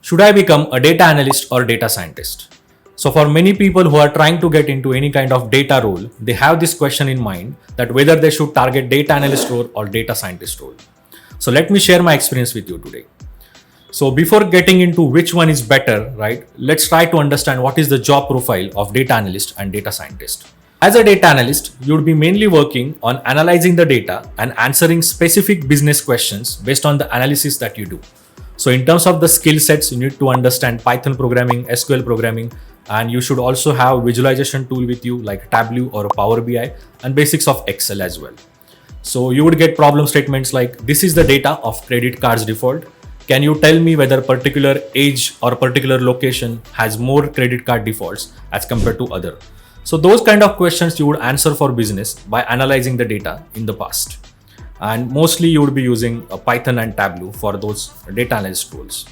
Should I become a data analyst or data scientist? So for many people who are trying to get into any kind of data role, they have this question in mind that whether they should target data analyst role or data scientist role. So let me share my experience with you today. So before getting into which one is better, right, let's try to understand what is the job profile of data analyst and data scientist. As a data analyst, you would be mainly working on analyzing the data and answering specific business questions based on the analysis that you do. So in terms of the skill sets, you need to understand Python programming, SQL programming, and you should also have visualization tool with you like Tableau or Power BI and basics of Excel as well. So you would get problem statements like, this is the data of credit cards default. Can you tell me whether particular age or particular location has more credit card defaults as compared to other? So those kind of questions you would answer for business by analyzing the data in the past. And mostly you would be using Python and Tableau for those data analyst roles.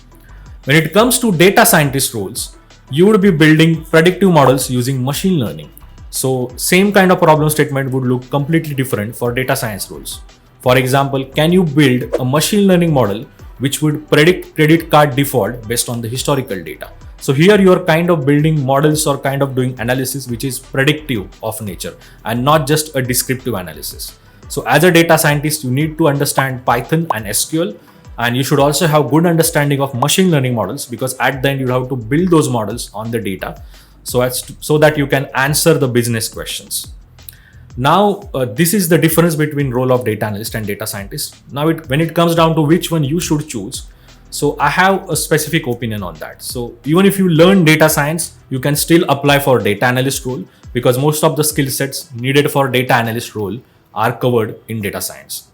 When it comes to data scientist roles, you would be building predictive models using machine learning. So same kind of problem statement would look completely different for data science roles. For example, can you build a machine learning model which would predict credit card default based on the historical data? So here you are kind of building models or kind of doing analysis which is predictive of nature and not just a descriptive analysis. So as a data scientist, you need to understand Python and SQL, and you should also have good understanding of machine learning models, because at the end you have to build those models on the data so that you can answer the business questions. Now, this is the difference between role of data analyst and data scientist. Now, when it comes down to which one you should choose, so I have a specific opinion on that. So even if you learn data science, you can still apply for data analyst role, because most of the skill sets needed for data analyst role are covered in data science.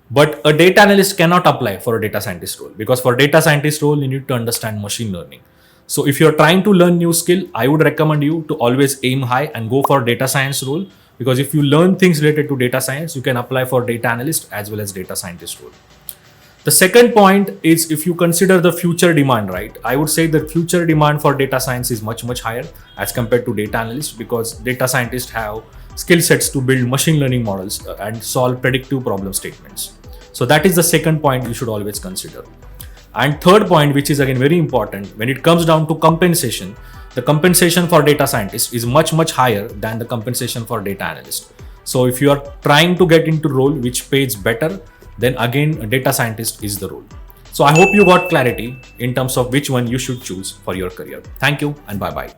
But a data analyst cannot apply for a data scientist role, because for data scientist role, you need to understand machine learning. So if you're trying to learn new skill, I would recommend you to always aim high and go for data science role, because if you learn things related to data science, you can apply for data analyst as well as data scientist role. The second point is, if you consider the future demand, right? I would say the future demand for data science is much higher as compared to data analyst, because data scientists have skill sets to build machine learning models and solve predictive problem statements. So that is the second point you should always consider. And third point, which is again very important, when it comes down to compensation, the compensation for data scientists is much higher than the compensation for data analyst. So if you are trying to get into role which pays better, then again a data scientist is the role. So I hope you got clarity in terms of which one you should choose for your career. Thank you and bye-bye.